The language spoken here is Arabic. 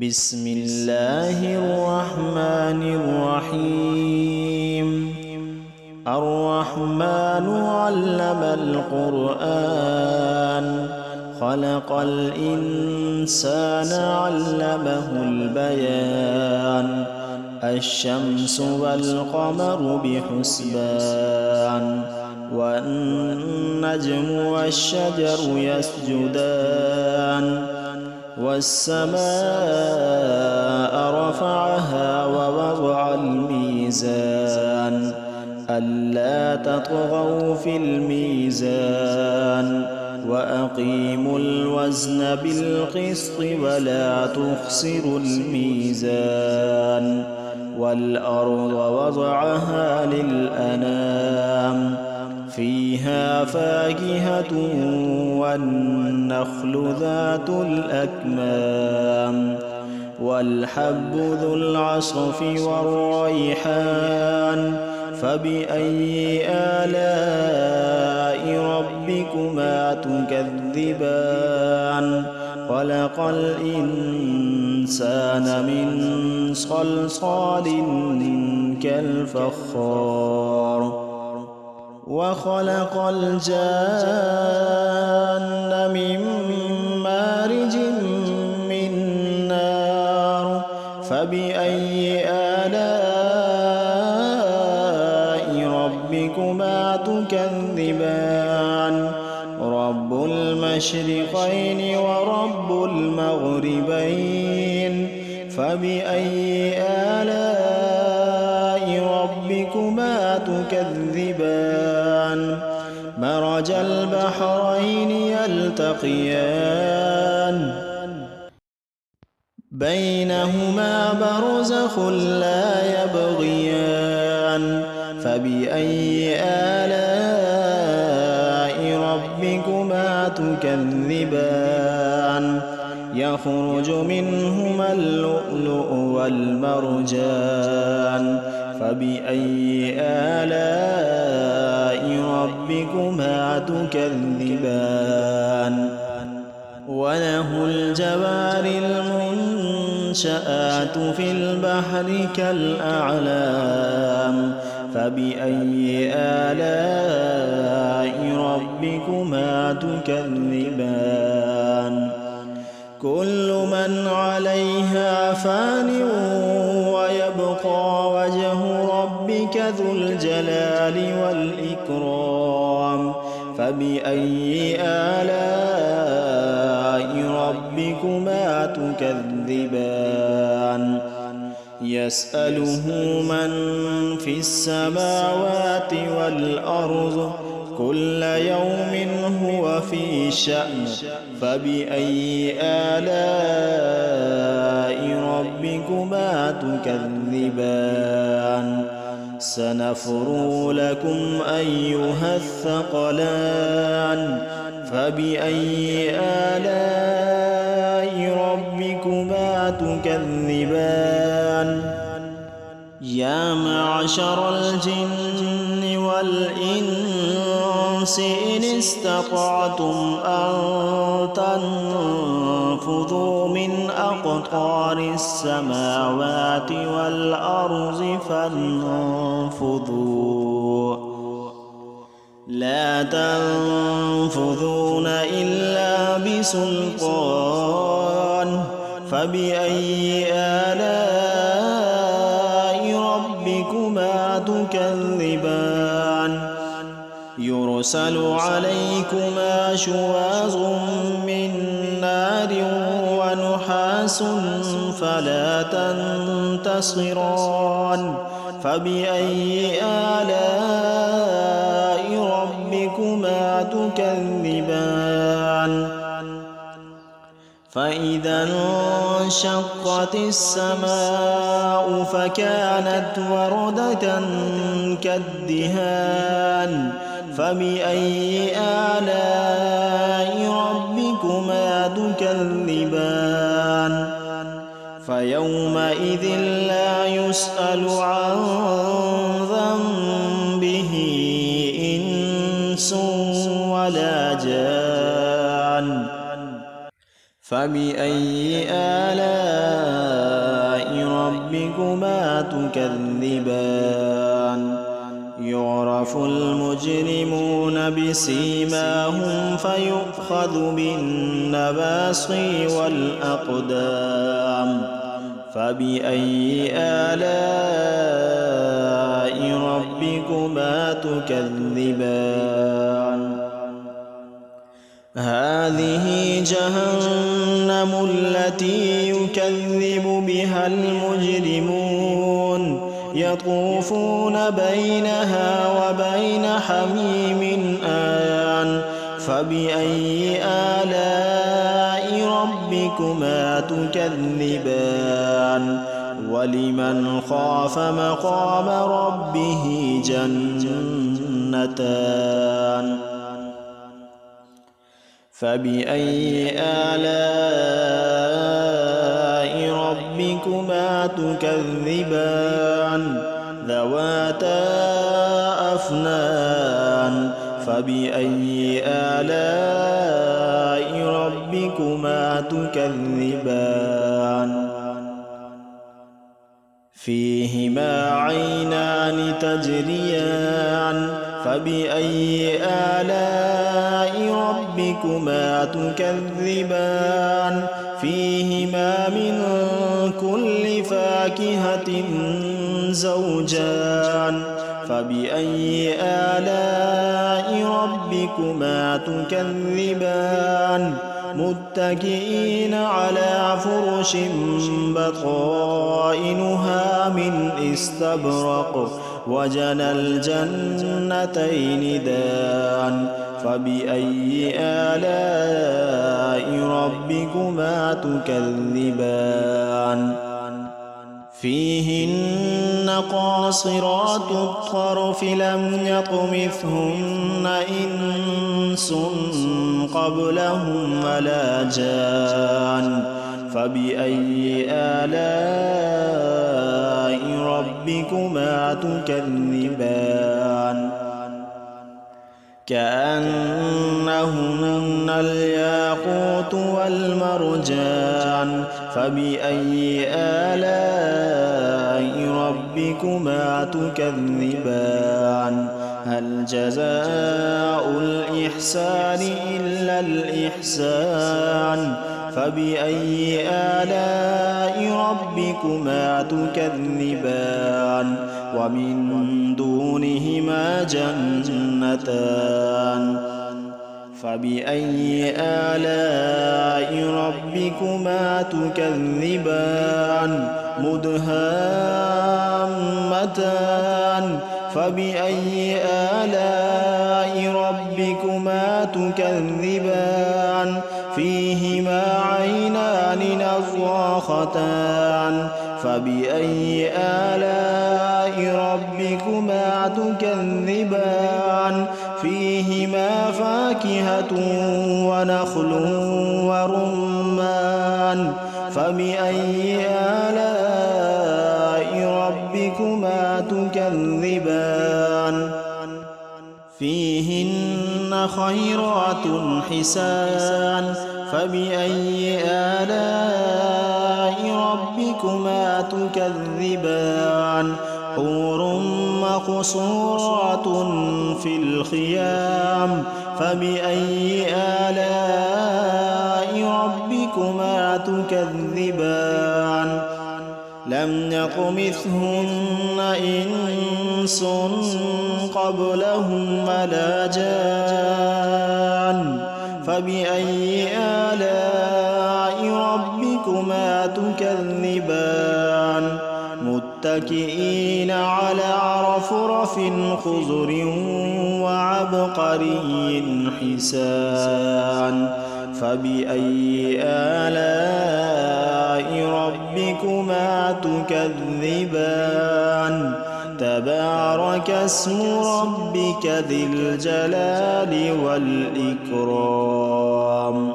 بسم الله الرحمن الرحيم. الرحمن علم القرآن، خلق الإنسان علمه البيان. الشمس والقمر بحسبان، والنجم والشجر يسجدان. والسماء رفعها ووضع الميزان، ألا تطغوا في الميزان. وأقيموا الوزن بالقسط ولا تخسروا الميزان. والأرض وضعها للأنام، فيها فاكهة والنخل ذات الأكمام. والحب ذو العصف والريحان، فبأي آلاء ربكما تكذبان. خلق الإنسان من صلصال كالفخار، وخلق الجان من مارج من نار. فبأي آلاء ربكما تكذبان. رب المشرقين ورب المغربين، فبأي آلاء ربكما تكذبان. مرج البحرين يلتقيان، بينهما برزخ لا يبغيان. فبأي آلاء ربكما تكذبان. يخرج منهما اللؤلؤ والمرجان. فبأي آلاء ربكما تكذبان. وله الجوار المنشآت في البحر كالأعلام. فبأي آلاء ربكما تكذبان. كل من عليها فان، ويبقى وجه ربك ذو الجلال والإكرام. فبأي آلاء ربكما تكذبان. يسأله من في السماوات والأرض، كل يوم هو في شأن. فبأي آلاء ربكما تكذبان. سنفرغ لكم أيها الثقلان. فبأي آلاء ربكما تكذبان. يا معشر الجن والإنس إن استطعتم أن تنفذوا من أقطار السماوات والأرض فانفذوا، لا تنفذون إلا بسلطان. فبأي آلاء ربكما تكذبان. يرسل عليكما شواظ من نار ونحاس فلا تنتصران. فبأي آلاء ربكما تكذبان. فإذا انشقت السماء فكانت وردة كالدهان. فبأي آلاء ربكما تكذبان. فيومئذ لا يسأل عن ذنبه إنس ولا جان. فبأي آلاء تكذبان يعرف المجرمون بسيماهم فيؤخذ بالنواصي والأقدام فبأي آلاء ربكما تكذبان هذه جهنم التي يكذب بها المجرمون يطوفون بينها وبين حميم آن فبأي آلاء ربكما تكذبان ولمن خاف مقام ربه جنتان فبأي آلاء ربكما تكذبان ذواتا أفنان فبأي آلاء ربكما تكذبان فيهما عينان تجريان فبأي آلاء ربكما تكذبان فيهما من كل فاكهة زوجان فبأي آلاء ربكما تكذبان متكئين على فرش بطائنها من استبرق وجنى الجنتين دان فبأي آلاء ربكما تكذبان فيهن قاصرات الطرف لم يطمثهن إنس قبلهم ولا جان فبأي آلاء ربكما تكذبان كأنهن الياقوت والمرجان فبأي آلاء ربكما تكذبان هل جزاء الإحسان إلا الإحسان فبأي آلاء ربكما تكذبان ومن دونهما جنتان فبأي آلاء ربكما تكذبان مدهامتان فبأي آلاء ربكما تكذبان فيهما عينان نضاختان فبأي آلاء ربكما تكذبان فيهما فاكهة ونخل ورمان فبأي آلاء ربكما تكذبان فيهن خيرات حسان فبأي آلاء ربكما تكذبان حور مقصورات في الخيام فبأي آلاء ربكما تكذبان لم يطمثهن إنس قبلهم ولا جان فبأي آلاء ربكما تكذبان متكئين على رفرف خضر وعبقري حسان فبأي آلاء ربكما تكذبان تبارك اسم ربك ذي الجلال والإكرام